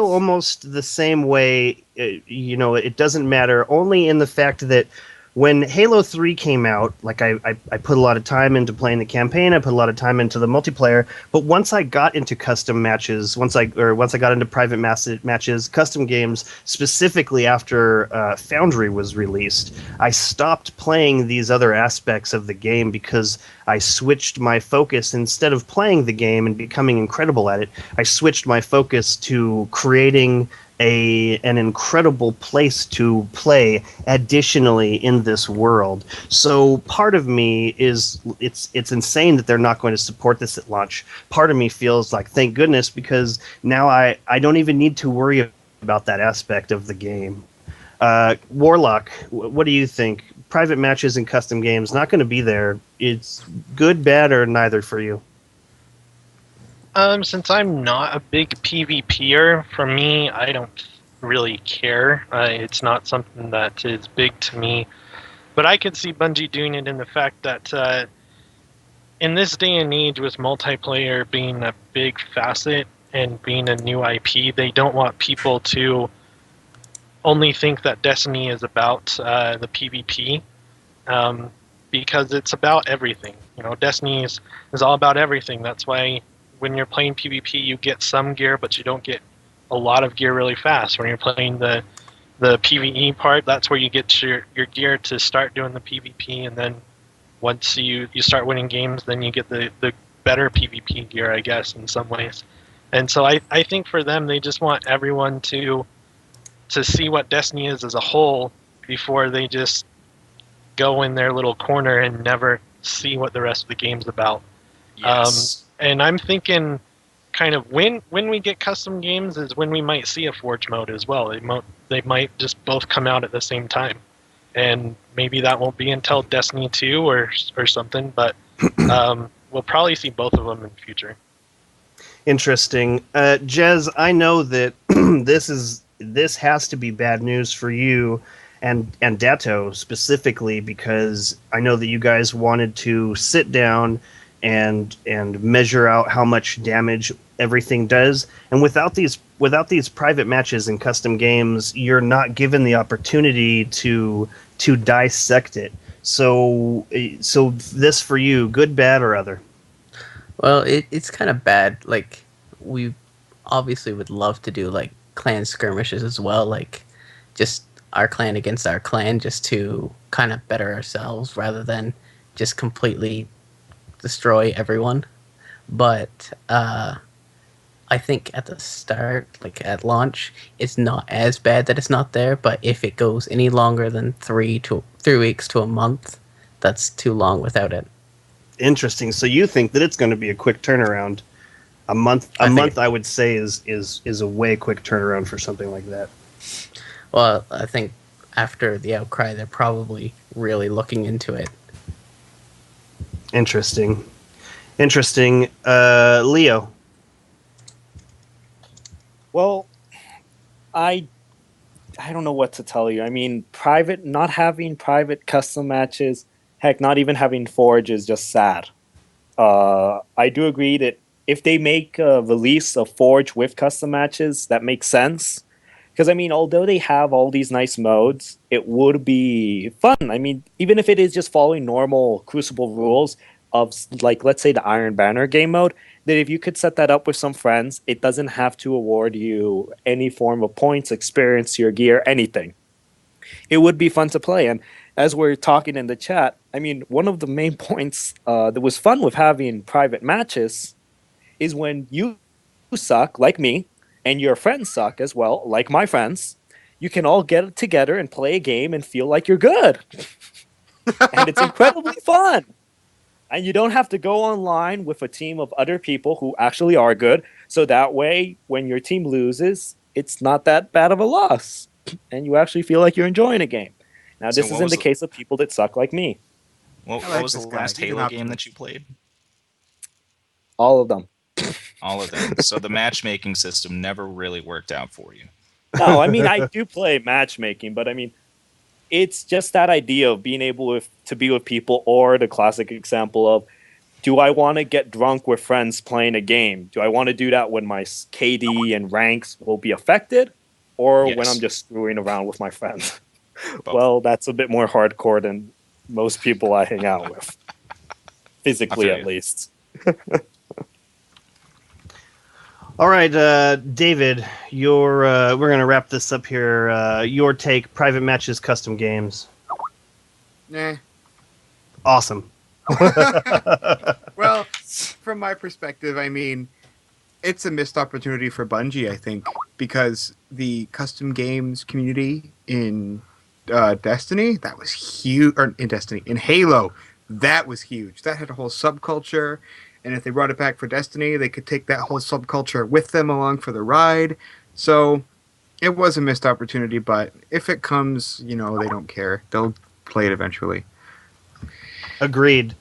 almost the same way. It doesn't matter, only in the fact that when Halo 3 came out, like I put a lot of time into playing the campaign, I put a lot of time into the multiplayer, but once I got into custom matches, once I got into private matches, custom games, specifically after Foundry was released, I stopped playing these other aspects of the game because I switched my focus. Instead of playing the game and becoming incredible at it, I switched my focus to creating an incredible place to play additionally in this world. So part of me is it's insane that they're not going to support this at launch. Part of me feels like thank goodness, because now I don't even need to worry about that aspect of the game. Warlock, what do you think? Private matches and custom games not going to be there. It's good, bad, or neither for you? Since I'm not a big PvPer, for me, I don't really care. It's not something that is big to me. But I could see Bungie doing it in the fact that in this day and age, with multiplayer being a big facet and being a new IP, they don't want people to only think that Destiny is about the PvP, because it's about everything. Destiny is all about everything. That's why when you're playing PvP, you get some gear, but you don't get a lot of gear really fast. When you're playing the the PvE part. That's where you get your gear to start doing the PvP, and then once you start winning games, then you get the better PvP gear, I guess, in some ways. And so I think for them, they just want everyone to see what Destiny is as a whole before they just go in their little corner and never see what the rest of the game's about. Yes. And I'm thinking kind of when we get custom games is when we might see a Forge mode as well. They might just both come out at the same time. And maybe that won't be until Destiny 2 or something, but we'll probably see both of them in the future. Interesting. Jez, I know that this has to be bad news for you and Dato specifically, because I know that you guys wanted to sit down and measure out how much damage everything does, and without these private matches and custom games, you're not given the opportunity to dissect it. So this for you, good, bad, or other? Well, it's kind of bad. Like, we obviously would love to do like clan skirmishes as well, like just our clan against our clan, just to kind of better ourselves rather than just completely destroy everyone. But I think at the start, like at launch, it's not as bad that it's not there. But if it goes any longer than 3 weeks to a month, that's too long without it. Interesting. So you think that it's going to be a quick turnaround? A month, I would say, is a way quick turnaround for something like that. Well, I think after the outcry, they're probably really looking into it. Interesting. Leo. Well, I don't know what to tell you. I mean, not having private custom matches, heck, not even having Forge is just sad. I do agree that if they make a release of Forge with custom matches, that makes sense. Because, I mean, although they have all these nice modes, it would be fun. I mean, even if it is just following normal Crucible rules of, like, let's say the Iron Banner game mode, that if you could set that up with some friends, it doesn't have to award you any form of points, experience, your gear, anything. It would be fun to play. And as we're talking in the chat, I mean, one of the main points that was fun with having private matches is when you suck, like me, and your friends suck as well, like my friends, you can all get together and play a game and feel like you're good. And it's incredibly fun. And you don't have to go online with a team of other people who actually are good. So that way, when your team loses, it's not that bad of a loss. And you actually feel like you're enjoying a game. Now, this is in the case of people that suck like me. What was the last Halo game that you played? All of them. All of them. So the matchmaking system never really worked out for you. No, I mean, I do play matchmaking, but I mean, it's just that idea of being able to be with people, or the classic example of, do I want to get drunk with friends playing a game? Do I want to do that when my KD and ranks will be affected, or when I'm just screwing around with my friends? Well, that's a bit more hardcore than most people I hang out with. Physically, at least. All right, David, we're going to wrap this up here. Your take, private matches, custom games. Nah. Awesome. Well, from my perspective, I mean, it's a missed opportunity for Bungie, I think, because the custom games community in Destiny, that was huge. Or in Halo, that was huge. That had a whole subculture. And if they brought it back for Destiny, they could take that whole subculture with them along for the ride. So it was a missed opportunity, but if it comes, they don't care. They'll play it eventually. Agreed.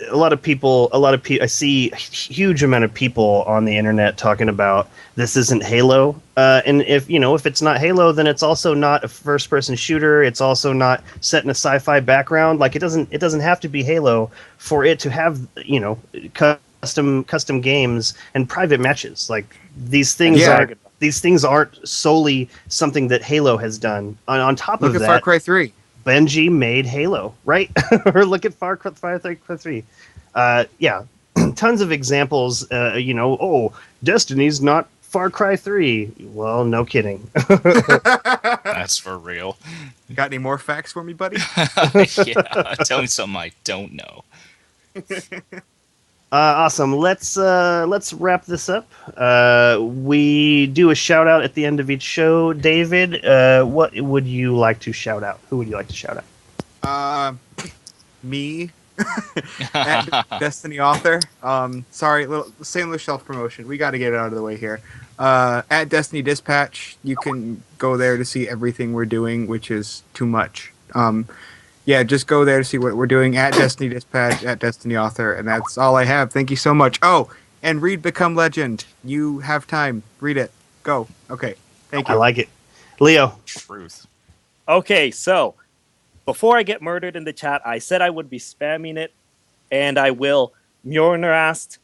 A lot of people, I see a huge amount of people on the internet talking about this isn't Halo. And if it's not Halo, then it's also not a first person shooter. It's also not set in a sci-fi background. Like, it doesn't have to be Halo for it to have, custom games and private matches. Like, these things aren't solely something that Halo has done. On top of that, look at Far Cry 3. Bungie made Halo, right? Or look at Far Cry 3. Yeah, tons of examples. Destiny's not Far Cry 3. Well, no kidding. That's for real. Got any more facts for me, buddy? Yeah, tell me something I don't know. Awesome. Let's wrap this up. We do a shout out at the end of each show. David, what would you like to shout out? Who would you like to shout out? Me. At Destiny Author. Sorry, little shameless self promotion. We got to get it out of the way here. At Destiny Dispatch, you can go there to see everything we're doing, which is too much. Yeah, just go there to see what we're doing at Destiny Dispatch, at Destiny Author, and that's all I have. Thank you so much. Oh, and read Become Legend. You have time. Read it. Go. Okay. Thank you. I like it. Leo. Truth. Okay, so before I get murdered in the chat, I said I would be spamming it, and I will. Mjorner asked,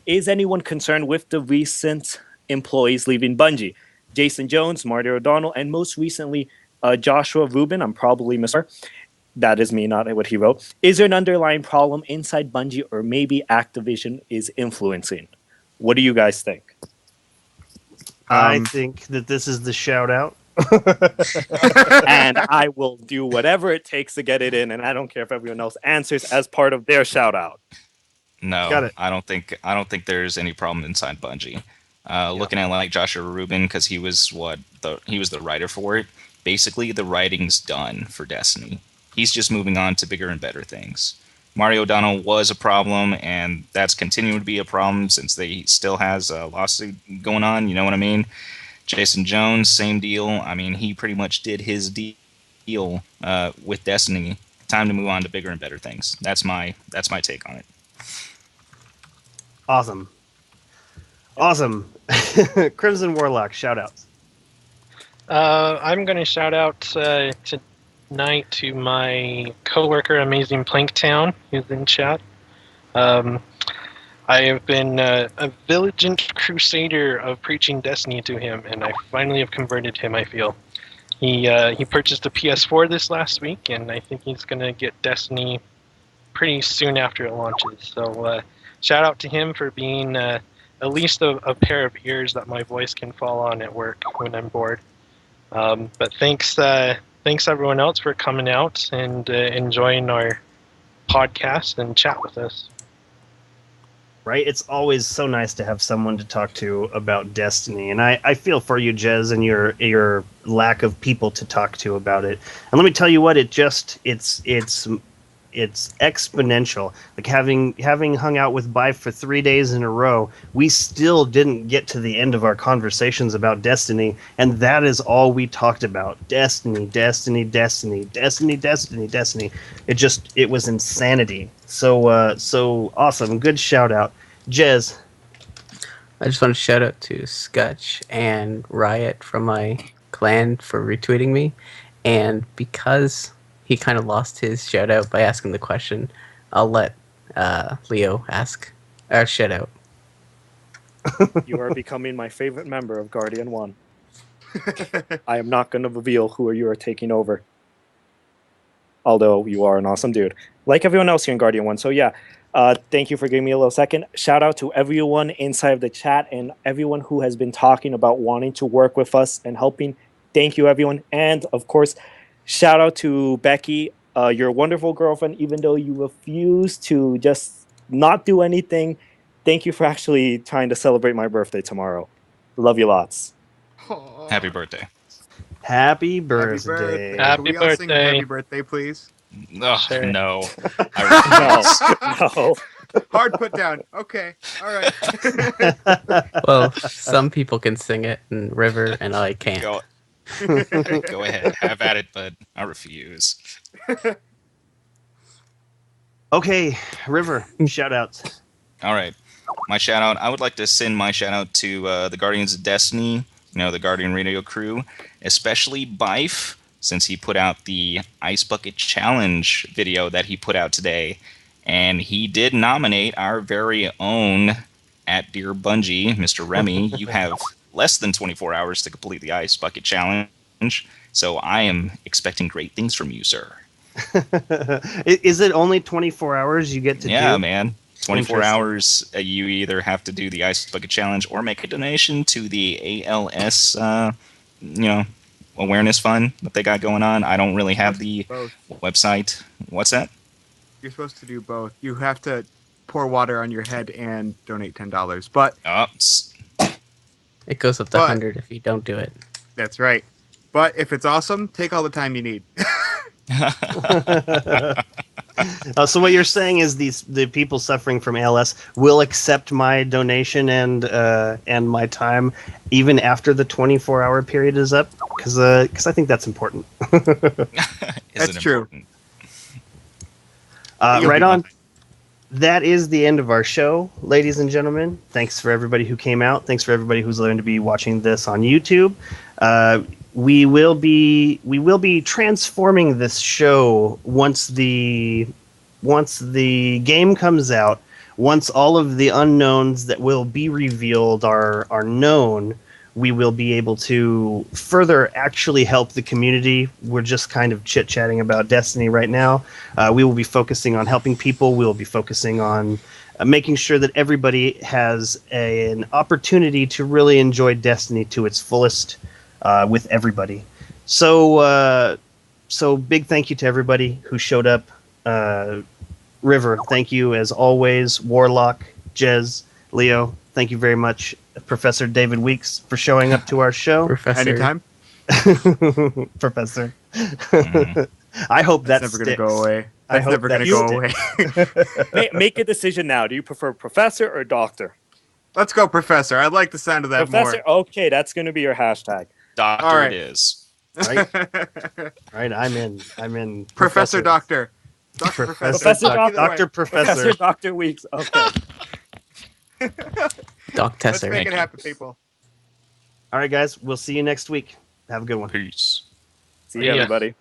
is anyone concerned with the recent employees leaving Bungie? Jason Jones, Marty O'Donnell, and most recently, Joshua Rubin. I'm probably missing. That is me, not what he wrote. Is there an underlying problem inside Bungie, or maybe Activision is influencing? What do you guys think? I think that this is the shout out. And I will do whatever it takes to get it in, and I don't care if everyone else answers as part of their shout out. No, Got it. I don't think there's any problem inside Bungie. Looking at like Joshua Rubin, because he was the writer for it. Basically, the writing's done for Destiny. He's just moving on to bigger and better things. Mario O'Donnell was a problem, and that's continuing to be a problem since they still has a lawsuit going on. You know what I mean? Jason Jones, same deal. I mean, he pretty much did his deal with Destiny. Time to move on to bigger and better things. That's my take on it. Awesome. Crimson Warlock, shout outs. I'm going to shout out tonight to my coworker, Amazing Planktown, who's in chat. I have been a vigilant crusader of preaching Destiny to him, and I finally have converted him, I feel. He purchased a PS4 this last week, and I think he's going to get Destiny pretty soon after it launches. So shout out to him for being at least a pair of ears that my voice can fall on at work when I'm bored. But thanks everyone else for coming out and enjoying our podcast and chat with us. Right? It's always so nice to have someone to talk to about Destiny. And I feel for you, Jez, and your lack of people to talk to about it. And let me tell you what, it's exponential. Like having hung out with Bife for 3 days in a row, we still didn't get to the end of our conversations about Destiny, and that is all we talked about. Destiny. It was insanity. So awesome. Good shout out. Jez. I just want to shout out to Scutch and Riot from my clan for retweeting me, and because he kind of lost his shout out by asking the question, I'll let Leo ask our shout out. You are becoming my favorite member of Guardian 1. I am not going to reveal who you are taking over. Although you are an awesome dude. Like everyone else here in Guardian 1. So yeah, thank you for giving me a little second. Shout out to everyone inside of the chat and everyone who has been talking about wanting to work with us and helping. Thank you, everyone. And of course, shout out to Becky, your wonderful girlfriend, even though you refuse to just not do anything. Thank you for actually trying to celebrate my birthday tomorrow. Love you lots. Aww. Happy birthday. Happy birthday. Happy Can we all sing birthday. Happy birthday, please? Oh, Sure. no. I refuse. No. Hard put down. Okay. All right. Well, some people can sing it, and River and I can't. Go ahead. Have at it, but I refuse. Okay, River, shout outs. All right. My shout out. I would like to send my shout out to the Guardians of Destiny, the Guardian Radio crew, especially Bife, since he put out the Ice Bucket Challenge video that he put out today. And he did nominate our very own at Dear Bungie, Mr. Remy. You have less than 24 hours to complete the Ice Bucket Challenge. So I am expecting great things from you, sir. Is it only 24 hours you get to do? Yeah, man. 24 Interesting. hours, you either have to do the Ice Bucket Challenge or make a donation to the ALS, awareness fund that they got going on. I don't really have the Both. website. What's that? You're supposed to do both. You have to pour water on your head and donate $10. But Oh, It goes up to 100 if you don't do it. that's right. But if it's awesome, take all the time you need. So what you're saying is the people suffering from ALS will accept my donation and my time even after the 24-hour period is up, because I think that's important. That's true. You'll Right be on. fine. That is the end of our show, ladies and gentlemen. Thanks for everybody who came out. Thanks for everybody who's going to be watching this on YouTube. We will be transforming this show once the game comes out. Once all of the unknowns that will be revealed are known, we will be able to further actually help the community. We're just kind of chit-chatting about Destiny right now. We will be focusing on helping people. We will be focusing on making sure that everybody has an opportunity to really enjoy Destiny to its fullest with everybody. So big thank you to everybody who showed up. River, thank you as always. Warlock, Jez, Leo, thank you very much. Professor David Weeks for showing up to our show. Professor. Anytime. Professor. Mhm. I hope That's that's never going to go away. I That's hope never going to that go away. Make a decision now. Do you prefer professor or doctor? Let's go, Professor. I like the sound of that Professor. Okay, that's going to be your hashtag. Doctor All right. it is. Right? more. Right, I'm in. Professor Doctor. Doctor Professor, Professor Doc- Doctor. Doctor Professor Professor. Dr. Weeks. Okay. Doc Let's Tesser. make Thank it you. happen, people. All right, guys, we'll see you next week. Have a good one. Peace. See you, Yeah. everybody.